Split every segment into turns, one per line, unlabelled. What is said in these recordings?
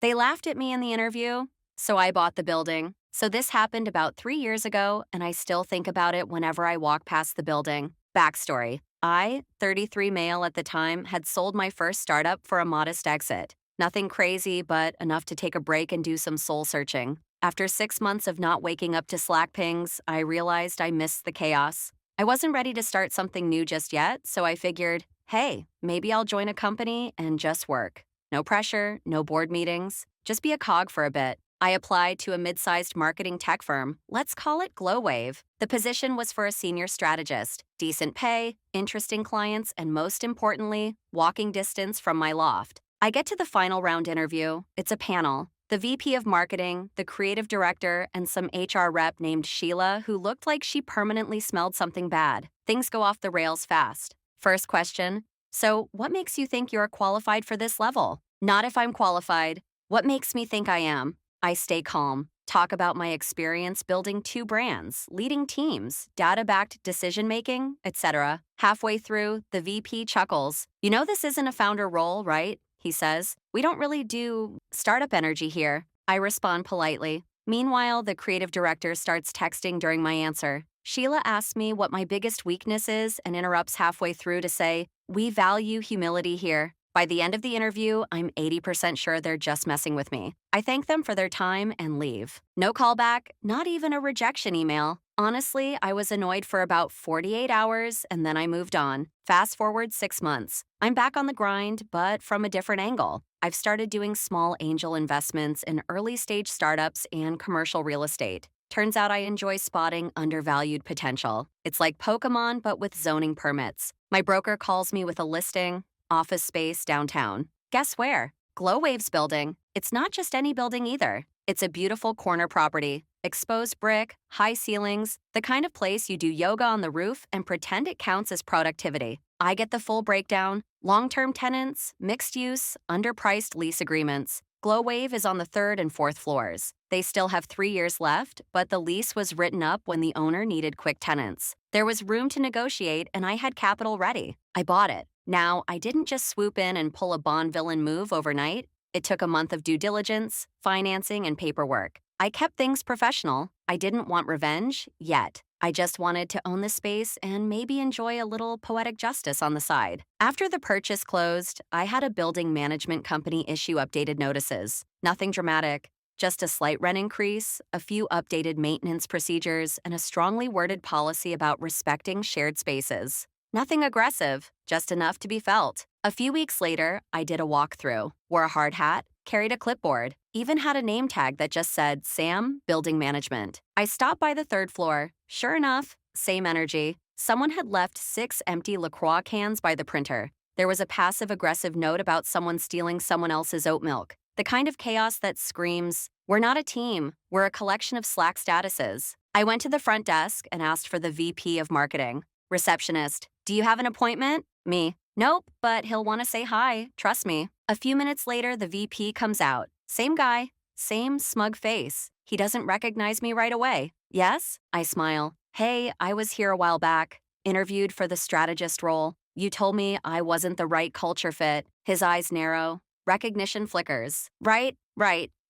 They laughed at me in the interview, so I bought the building. So this happened about 3 years ago, and I still think about it whenever I walk past the building. Backstory: I, 33 male at the time, had sold my first startup for a modest exit. Nothing crazy, but enough to take a break and do some soul searching. After 6 months of not waking up to Slack pings, I realized I missed the chaos. I wasn't ready to start something new just yet, so I figured, hey, maybe I'll join a company and just work. No pressure, no board meetings, just be a cog for a bit. I applied to a mid-sized marketing tech firm. Let's call it Glowwave. The position was for a senior strategist. Decent pay, interesting clients, and most importantly, walking distance from my loft. I get to the final round interview. It's a panel. The VP of marketing, the creative director, and some HR rep named Sheila who looked like she permanently smelled something bad. Things go off the rails fast. First question: so, what makes you think you're qualified for this level? Not if I'm qualified. What makes me think I am? I stay calm, talk about my experience building 2 brands, leading teams, data-backed decision-making, etc. Halfway through, the VP chuckles. You know this isn't a founder role, right? He says. We don't really do startup energy here. I respond politely. Meanwhile, the creative director starts texting during my answer. Sheila asks me what my biggest weakness is and interrupts halfway through to say, we value humility here. By the end of the interview, I'm 80% sure they're just messing with me. I thank them for their time and leave. No callback, not even a rejection email. Honestly, I was annoyed for about 48 hours and then I moved on. Fast forward 6 months. I'm back on the grind, but from a different angle. I've started doing small angel investments in early stage startups and commercial real estate. Turns out I enjoy spotting undervalued potential. It's like Pokemon, but with zoning permits. My broker calls me with a listing, office space downtown. Guess where? Glowwave's building. It's not just any building either. It's a beautiful corner property. Exposed brick, high ceilings, the kind of place you do yoga on the roof and pretend it counts as productivity. I get the full breakdown: long-term tenants, mixed use, underpriced lease agreements. Glowwave is on the 3rd and 4th floors. They still have 3 years left, but the lease was written up when the owner needed quick tenants. There was room to negotiate, and I had capital ready. I bought it. Now, I didn't just swoop in and pull a Bond villain move overnight. It took a month of due diligence, financing, and paperwork. I kept things professional. I didn't want revenge yet. I just wanted to own the space and maybe enjoy a little poetic justice on the side. After the purchase closed, I had a building management company issue updated notices. Nothing dramatic, just a slight rent increase, a few updated maintenance procedures, and a strongly worded policy about respecting shared spaces. Nothing aggressive, just enough to be felt. A few weeks later, I did a walkthrough, wore a hard hat, carried a clipboard, even had a name tag that just said Sam, Building Management. I stopped by the 3rd floor. Sure enough, same energy. Someone had left 6 empty LaCroix cans by the printer. There was a passive-aggressive note about someone stealing someone else's oat milk. The kind of chaos that screams, we're not a team, we're a collection of Slack statuses. I went to the front desk and asked for the VP of marketing. Receptionist: do you have an appointment? Me: nope, but he'll want to say hi, trust me. A few minutes later, the VP comes out. Same guy, same smug face. He doesn't recognize me right away. Yes? I smile. Hey, I was here a while back. Interviewed for the strategist role. You told me I wasn't the right culture fit. His eyes narrow. Recognition flickers. Right.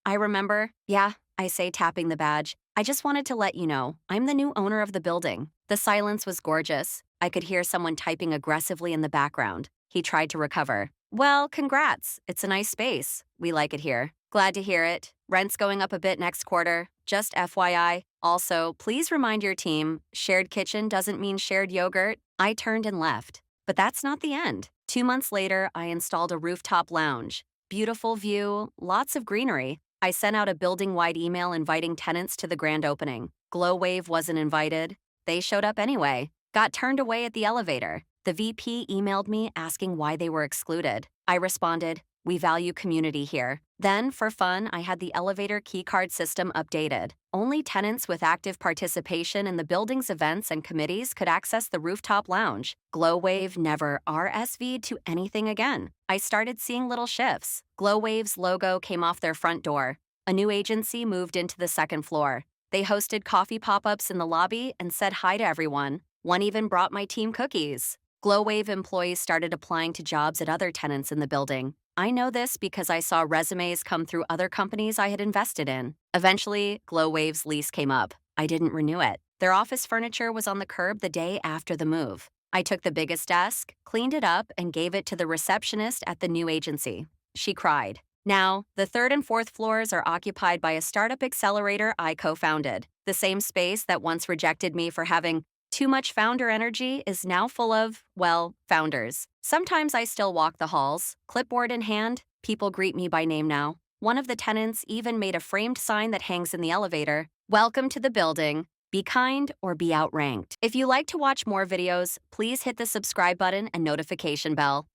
I remember. Yeah, I say, tapping the badge. I just wanted to let you know, I'm the new owner of the building. The silence was gorgeous. I could hear someone typing aggressively in the background. He tried to recover. Well, congrats. It's a nice space. We like it here. Glad to hear it. Rent's going up a bit next quarter. Just FYI. Also, please remind your team, shared kitchen doesn't mean shared yogurt. I turned and left. But that's not the end. 2 months later, I installed a rooftop lounge. Beautiful view, lots of greenery. I sent out a building-wide email inviting tenants to the grand opening. Glowwave wasn't invited. They showed up anyway. Got turned away at the elevator. The VP emailed me asking why they were excluded. I responded, we value community here. Then, for fun, I had the elevator keycard system updated. Only tenants with active participation in the building's events and committees could access the rooftop lounge. Glowwave never RSV'd to anything again. I started seeing little shifts. Glowwave's logo came off their front door. A new agency moved into the 2nd floor. They hosted coffee pop-ups in the lobby and said hi to everyone. One even brought my team cookies. Glowwave employees started applying to jobs at other tenants in the building. I know this because I saw resumes come through other companies I had invested in. Eventually, GlowWave's lease came up. I didn't renew it. Their office furniture was on the curb the day after the move. I took the biggest desk, cleaned it up, and gave it to the receptionist at the new agency. She cried. Now, the third and fourth floors are occupied by a startup accelerator I co founded. The same space that once rejected me for having too much founder energy is now full of, well, founders. Sometimes I still walk the halls, clipboard in hand. People greet me by name now. One of the tenants even made a framed sign that hangs in the elevator. Welcome to the building. Be kind or be outranked. If you like to watch more videos, please hit the subscribe button and notification bell.